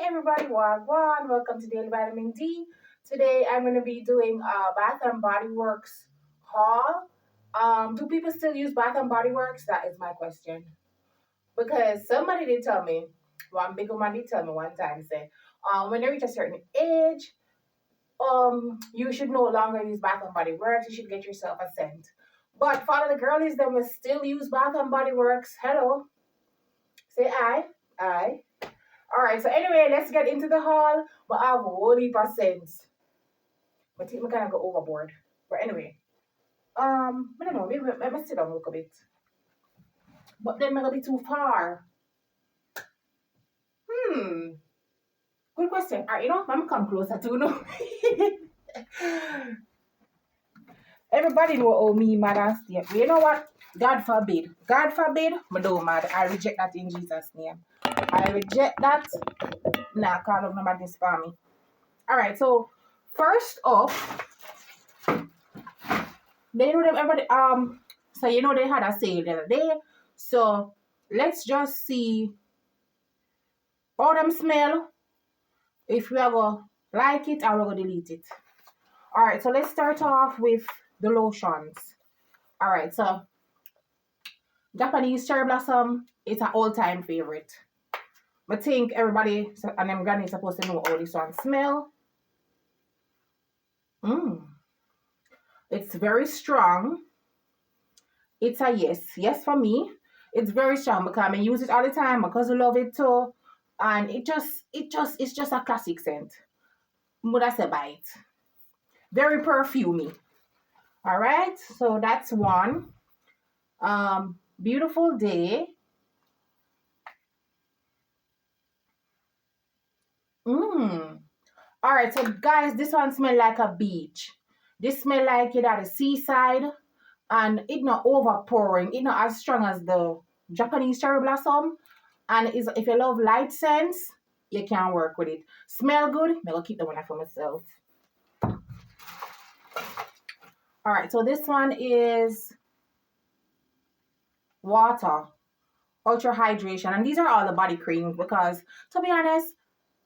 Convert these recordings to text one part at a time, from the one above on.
everybody, Wagwan. Welcome to Daily Vitamin D. Today I'm going to be doing a Bath and Body Works haul. Do people still use Bath and Body Works? That is my question. Because somebody did tell me, one big woman did tell me one time, say, when they reach a certain age, you should no longer use Bath and Body Works. You should get yourself a scent. But for all the girlies that will still use Bath and Body Works, hello, say aye. All right, so anyway, let's get into the haul. But I have a whole heap of scents. I think I kind of go overboard. But anyway, I don't know, maybe let me sit down a little bit. But then I'm gonna be too far. Good question. All right, I'm gonna come closer to Everybody know oh me mad and stay. But you know what? God forbid. God forbid, me don't mad. I reject that in Jesus' name. I reject that. Nah, call up nobody spam me. Alright, so first off, they know them everybody so they had a sale the other day. So let's just see how them smell. If we ever like it, I will delete it. Alright, so let's start off with the lotions. Alright, so Japanese cherry blossom, it's an all-time favorite. I think everybody and them granny supposed to know how this one smell. It's very strong. It's a yes for me. It's very strong because I use it all the time. My cousin love it too, and it's just a classic scent. Would I say buy it? Very perfumey. All right, so that's one. Beautiful day. All right, so guys, this one smell like a beach. This smell like it at the seaside, and it not overpouring. It not as strong as the Japanese cherry blossom. And if you love light scents, you can work with it. Smell good, I'm gonna keep the one for myself. All right, so this one is water, ultra hydration, and these are all the body creams because, to be honest,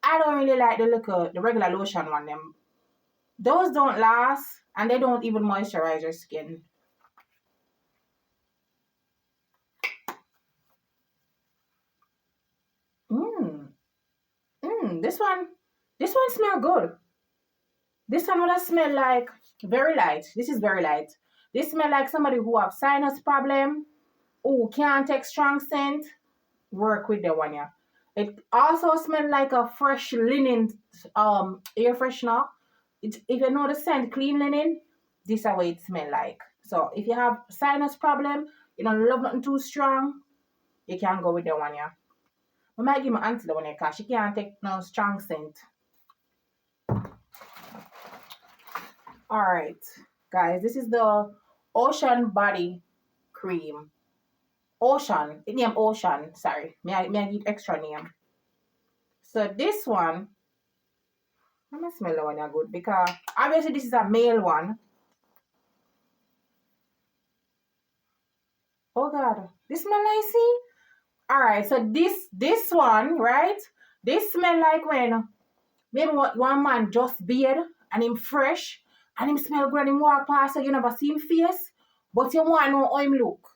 I don't really like the regular lotion one. Them those don't last, and they don't even moisturize your skin. This one smell good. This one would smell like very light. This is very light. This smell like somebody who have sinus problem, who can't take strong scent. Work with the one, yeah. It also smell like a fresh linen air freshener. If you know the scent clean linen, this is how it smell like. So if you have sinus problem, you don't love nothing too strong, you can go with the one, yeah. I might give my auntie the one because she can't take no strong scent. Alright, guys, this is the Ocean Body Cream. Ocean. It name Ocean. Sorry. May I give extra name. So this one, I'm gonna smell the one good because obviously this is a male one. Oh god, this smell nice, see? Alright, so this one, right? This smell like when maybe one man just beard and him fresh and him smell good and him walk past so you never see him face, but you want to know how him look.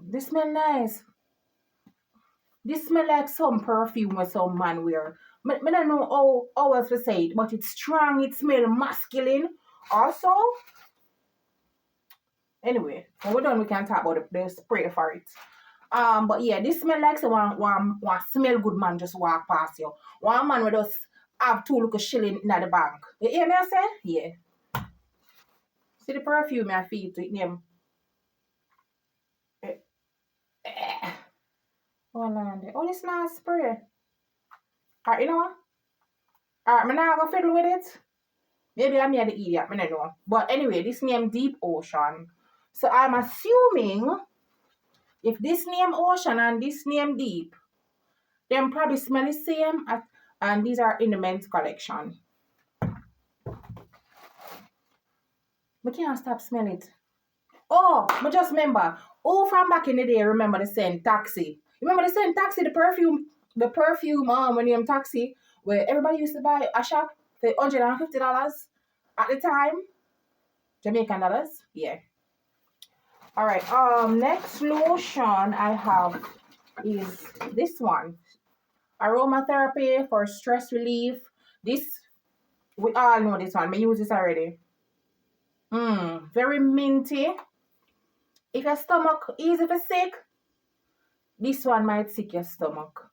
This smell nice. This smell like some perfume or some man wear. I don't know how else to say it, but it's strong, it smell masculine. Also, anyway, when we're done, we can talk about the spray for it. But yeah, this smell like someone one smell good man just walk past you. One man will just have two little shilling in the bank. You hear me I say? Yeah. See the perfume I feel to it name. Oh, this not spray. Alright, you know what? Alright, I'm not gonna fiddle with it. Maybe I'm here the idiot, I don't know. But anyway, this name Deep Ocean. So I'm assuming if this name Ocean and this name Deep, them probably smell the same. And these are in the men's collection. We can't stop smelling it. Oh, I just remember. Oh, from back in the day, remember the scent Taxi. Remember the same taxi, the perfume when you're in taxi, where everybody used to buy a shop for $150 at the time, Jamaican dollars. Yeah. All right. Next lotion I have is this one, aromatherapy for stress relief. This we all know this one. I use this already. Very minty. If your stomach easy for sick, this one might sick your stomach.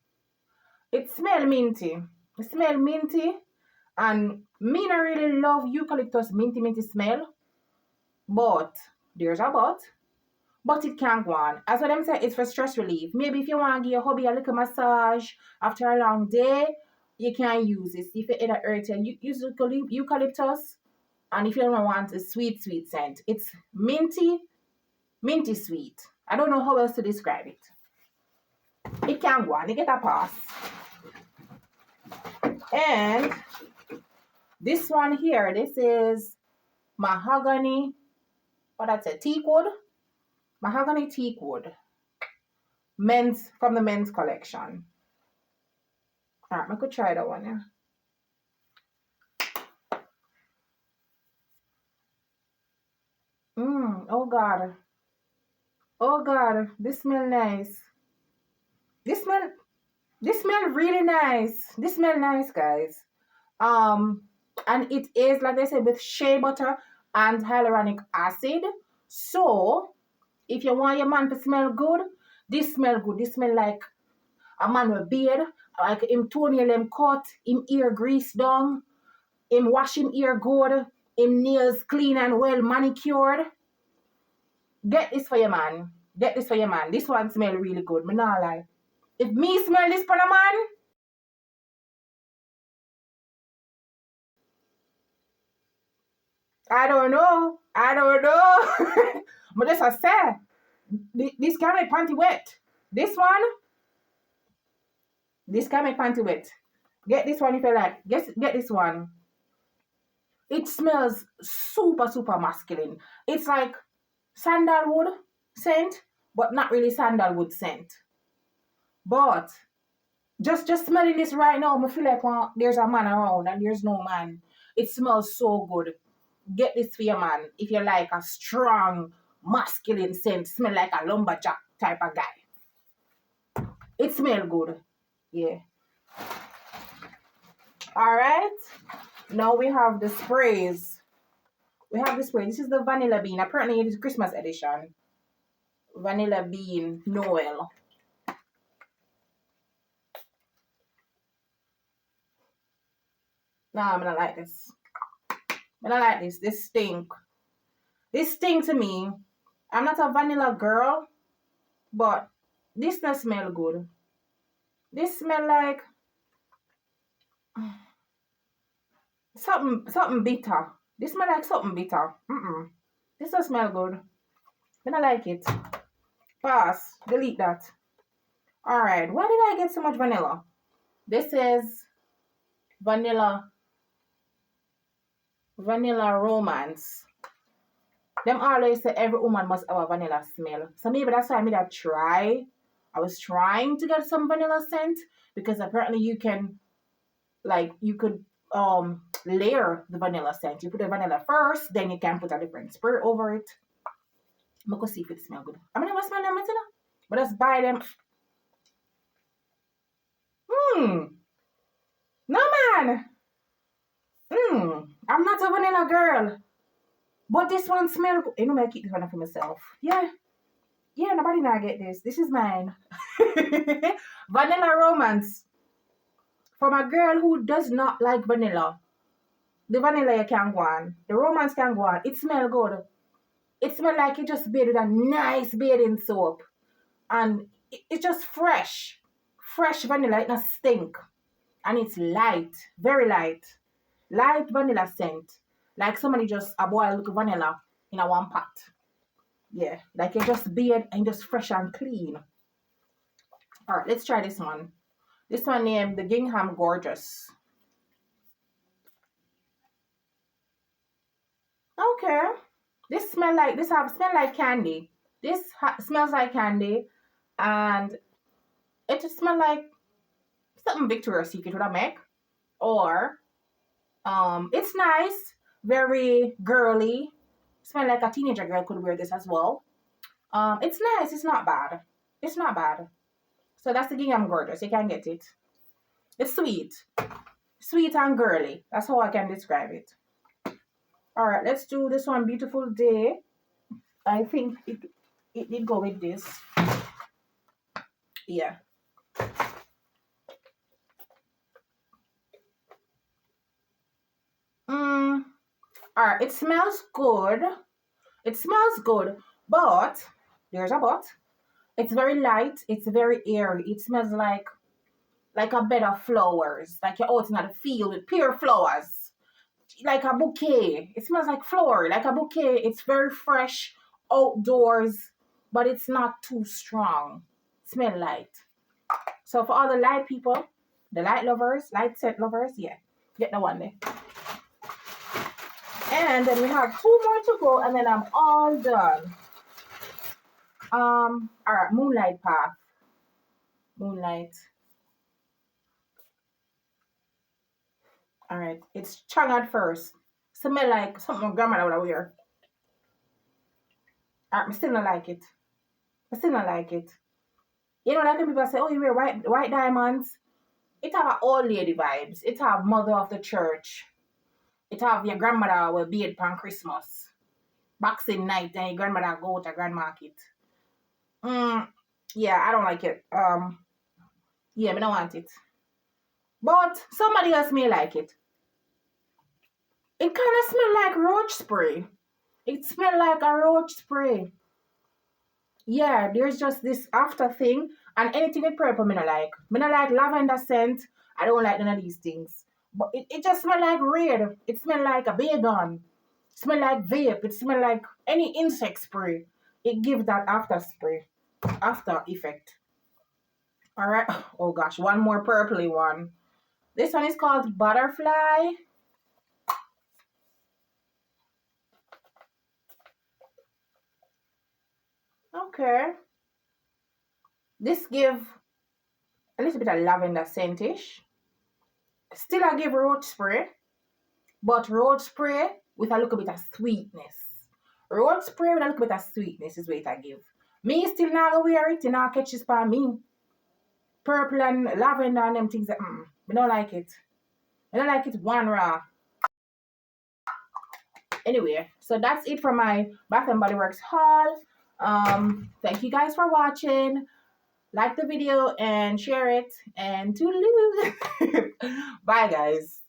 It smell minty. It smell minty. And me not really love eucalyptus minty smell. But there's a but it can go on. As what them say, it's for stress relief. Maybe if you want to give your hubby a little massage after a long day, you can use this. If it hurt you, use eucalyptus. And if you don't want a sweet scent, it's minty sweet. I don't know how else to describe it. It can go on. You get a pass. And this one here, this is mahogany. What that's a teak wood. Mahogany teak wood. From the men's collection. Alright, I could try that one, yeah. Oh God. Oh God, this smell nice. This smell really nice. This smell nice, guys. And it is, like I said, with shea butter and hyaluronic acid. So, if you want your man to smell good, this smell good. This smell like a man with beard, like him toenail him cut, him ear greased down, him wash him ear good, him nails clean and well manicured. Get this for your man. Get this for your man. This one smell really good. Me not lie. If me smell this for a man, I don't know. But just I say, this can make panty wet. This can make panty wet. Get this one if you like. Get this one. It smells super masculine. It's like sandalwood scent, but not really sandalwood scent. But just smelling this right now, I feel like there's a man around and there's no man. It smells so good. Get this for your man if you like a strong masculine scent, smell like a lumberjack type of guy. It smells good. Yeah. Alright. Now we have the sprays. This is the vanilla bean. Apparently it is Christmas edition. Vanilla bean Noel. Nah, I'm not like this. I don't like this. This stink. This stink to me. I'm not a vanilla girl, but this does smell good. This smell like something bitter. This smell like something bitter. This does smell good. I don't like it. Pass. Delete that. Alright. Why did I get so much vanilla? This is vanilla romance. Them always say every woman must have a vanilla smell. So maybe that's why I made a try. I was trying to get some vanilla scent because apparently you could layer the vanilla scent. You put the vanilla first, then you can put a different spray over it. I'm gonna see if it smells good. I'm never smell them, but just buy them. No man. I'm not a vanilla girl. But this one smells good. You know, I keep this one for myself. Yeah, nobody now get this. This is mine. Vanilla romance. From a girl who does not like vanilla. The vanilla you can go on. The romance can go on. It smells good. It smells like you just bathed with a nice bathing soap. And it's just fresh. Fresh vanilla. It not stink. And it's light. Very light. Light vanilla scent. Like somebody just boiled vanilla in a one pot. Yeah. Like you just bathed and just fresh and clean. Alright, let's try this one. This one named the Gingham Gorgeous. Okay. This smell like candy. This smells like candy, and It just smell like something Victoria's Secret would I make. Or it's nice, very girly. Smell like a teenager girl could wear this as well. It's nice, it's not bad. It's not bad. So that's the Gingham Gorgeous. You can get it. It's sweet. Sweet and girly. That's how I can describe it. Alright, let's do this one, Beautiful Day. I think it did go with this. Yeah. Alright, it smells good. It smells good, but there's a but. It's very light. It's very airy. It smells like a bed of flowers, like you're out in the field with pure flowers, like a bouquet. It smells like flower, like a bouquet. It's very fresh, outdoors, but it's not too strong. Smell light. So for all the light people, the light lovers, light scent lovers, yeah, get the one there. And then we have 2 more to go, and then I'm all done. All right, Moonlight Path. Moonlight. All right, it's strong at first. Smell like something my grandmother would wear. I still not like it. I still not like it. You know, like when people say, oh, you wear white diamonds. It have old lady vibes. It have mother of the church. It have your grandmother will be on Christmas. Boxing night, and your grandmother go to grand market. Yeah, I don't like it. Yeah, I don't want it. But somebody else may like it. It kind of smell like roach spray. It smell like a roach spray. Yeah, there's just this after thing, and anything with purple, me not like. Me not like lavender scent. I don't like none of these things. But it just smell like red. It smell like a baygon. It smell like vape. It smell like any insect spray. It gives that after spray, after effect. All right. Oh gosh, one more purpley one. This one is called Butterfly. Okay. This give a little bit of lavender scentish. Still I give roach spray, but roach spray with a little bit of sweetness. Roach spray with a little bit of sweetness is what I give. Me still not gonna wear it, you know, catch this by me. Purple and lavender and them things that I don't like it. I don't like it one raw. Anyway, so that's it for my Bath and Body Works haul. Thank you guys for watching. Like the video and share it, and toodaloo. Bye guys.